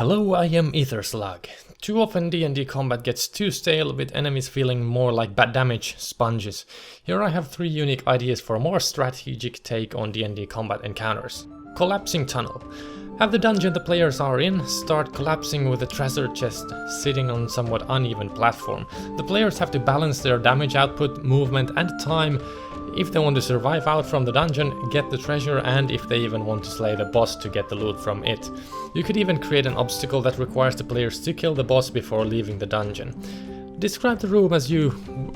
Hello, I am Etherslug. Too often D&D combat gets too stale, with enemies feeling more like bad damage sponges. Here I have 3 unique ideas for a more strategic take on D&D combat encounters. Collapsing tunnel. Have the dungeon the players are in start collapsing with a treasure chest sitting on somewhat uneven platform. The players have to balance their damage output, movement and time if they want to survive out from the dungeon, get the treasure, and if they even want to slay the boss to get the loot from it. You could even create an obstacle that requires the players to kill the boss before leaving the dungeon. Describe the room as you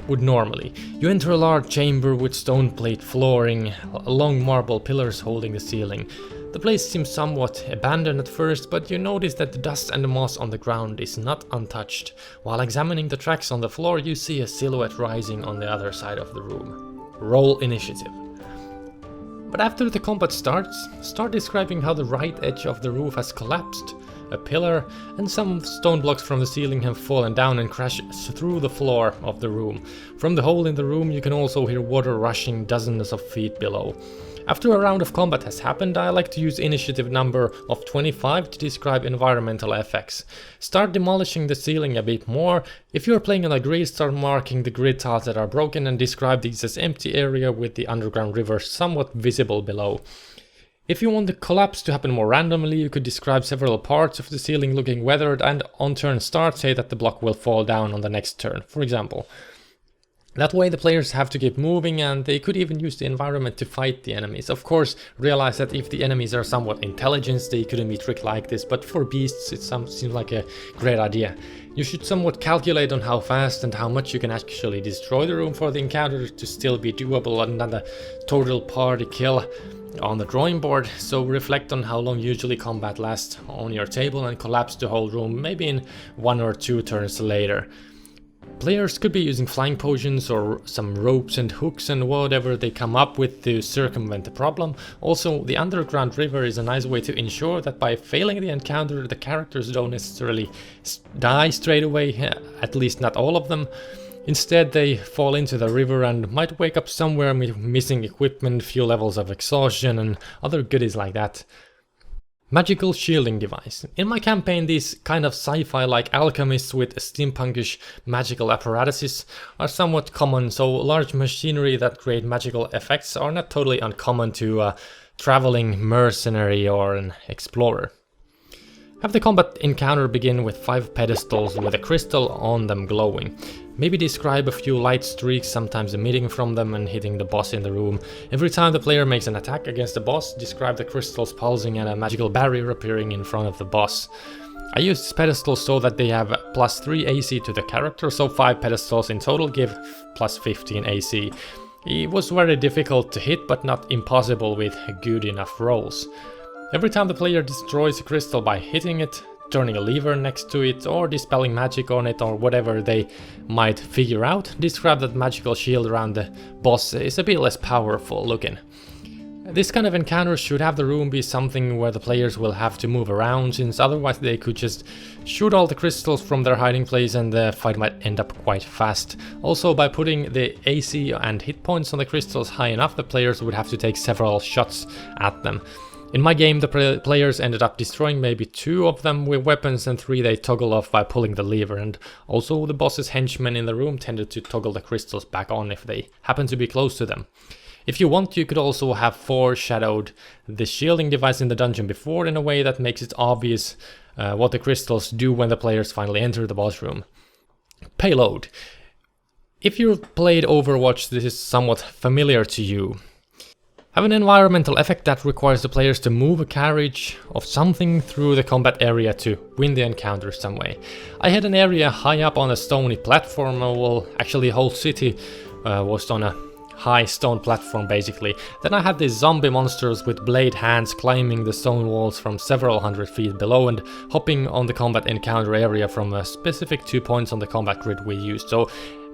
would normally. You enter a large chamber with stone plate flooring, long marble pillars holding the ceiling. The place seems somewhat abandoned at first, but you notice that the dust and the moss on the ground is not untouched. While examining the tracks on the floor, you see a silhouette rising on the other side of the room. Roll initiative. But after the combat starts, start describing how the right edge of the roof has collapsed. A pillar and some stone blocks from the ceiling have fallen down and crashed through the floor of the room. From the hole in the room you can also hear water rushing dozens of feet below. After a round of combat has happened, I like to use initiative number of 25 to describe environmental effects. Start demolishing the ceiling a bit more. If you're playing on a grid, start marking the grid tiles that are broken and describe these as empty area with the underground river somewhat visible below. If you want the collapse to happen more randomly, you could describe several parts of the ceiling looking weathered and on turn start say that the block will fall down on the next turn, for example. That way the players have to keep moving, and they could even use the environment to fight the enemies. Of course, realize that if the enemies are somewhat intelligent, they couldn't be tricked like this, but for beasts it seems like a great idea. You should somewhat calculate on how fast and how much you can actually destroy the room for the encounter to still be doable and not a total party kill on the drawing board, so reflect on how long usually combat lasts on your table and collapse the whole room, maybe in 1 or 2 turns later. Players could be using flying potions or some ropes and hooks and whatever they come up with to circumvent the problem. Also, the underground river is a nice way to ensure that by failing the encounter the characters don't necessarily die straight away, at least not all of them. Instead they fall into the river and might wake up somewhere with missing equipment, few levels of exhaustion and other goodies like that. Magical shielding device. In my campaign, these kind of sci-fi like alchemists with steampunkish magical apparatuses are somewhat common, so large machinery that create magical effects are not totally uncommon to a traveling mercenary or an explorer. Have the combat encounter begin with 5 pedestals with a crystal on them glowing. Maybe describe a few light streaks sometimes emitting from them and hitting the boss in the room. Every time the player makes an attack against the boss, describe the crystals pulsing and a magical barrier appearing in front of the boss. I used pedestals so that they have +3 AC to the character, so 5 pedestals in total give +15 AC. It was very difficult to hit, but not impossible with good enough rolls. Every time the player destroys a crystal by hitting it, turning a lever next to it, or dispelling magic on it, or whatever they might figure out, describe that magical shield around the boss is a bit less powerful looking. This kind of encounter should have the room be something where the players will have to move around, since otherwise they could just shoot all the crystals from their hiding place and the fight might end up quite fast. Also, by putting the AC and hit points on the crystals high enough, the players would have to take several shots at them. In my game, the players ended up destroying maybe 2 of them with weapons and 3 they toggle off by pulling the lever, and also the boss's henchmen in the room tended to toggle the crystals back on if they happen to be close to them. If you want, you could also have foreshadowed the shielding device in the dungeon before in a way that makes it obvious what the crystals do when the players finally enter the boss room. Payload. If you've played Overwatch, this is somewhat familiar to you. Have an environmental effect that requires the players to move a carriage of something through the combat area to win the encounter some way. I had an area high up on a stony platform, well, actually the whole city was on a high stone platform basically. Then I had these zombie monsters with blade hands climbing the stone walls from several hundred feet below and hopping on the combat encounter area from a specific 2 points on the combat grid we used. So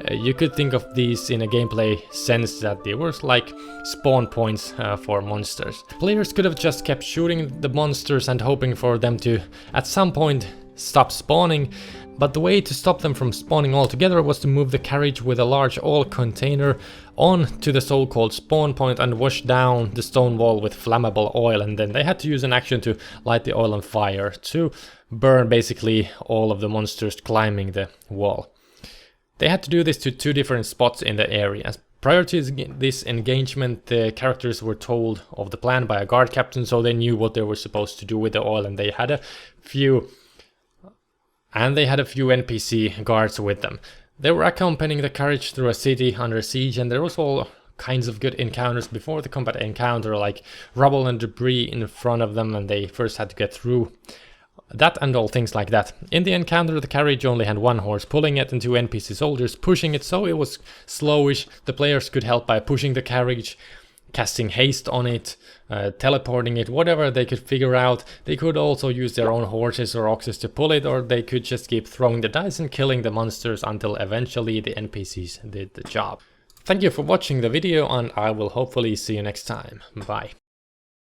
you could think of these in a gameplay sense that they were like spawn points for monsters. Players could have just kept shooting the monsters and hoping for them to at some point stop spawning. But the way to stop them from spawning altogether was to move the carriage with a large oil container on to the so-called spawn point and wash down the stone wall with flammable oil, and then they had to use an action to light the oil on fire to burn basically all of the monsters climbing the wall. They had to do this to 2 different spots in the area. Prior to this engagement, the characters were told of the plan by a guard captain, so they knew what they were supposed to do with the oil, and they had a few NPC guards with them. They were accompanying the carriage through a city under siege, and there was all kinds of good encounters before the combat encounter, like rubble and debris in front of them, and they first had to get through that and all things like that. In the encounter, the carriage only had 1 horse pulling it and 2 NPC soldiers pushing it, so it was slowish. The players could help by pushing the carriage, casting haste on it, teleporting it, whatever they could figure out. They could also use their own horses or oxes to pull it, or they could just keep throwing the dice and killing the monsters until eventually the NPCs did the job. Thank you for watching the video, and I will hopefully see you next time. Bye.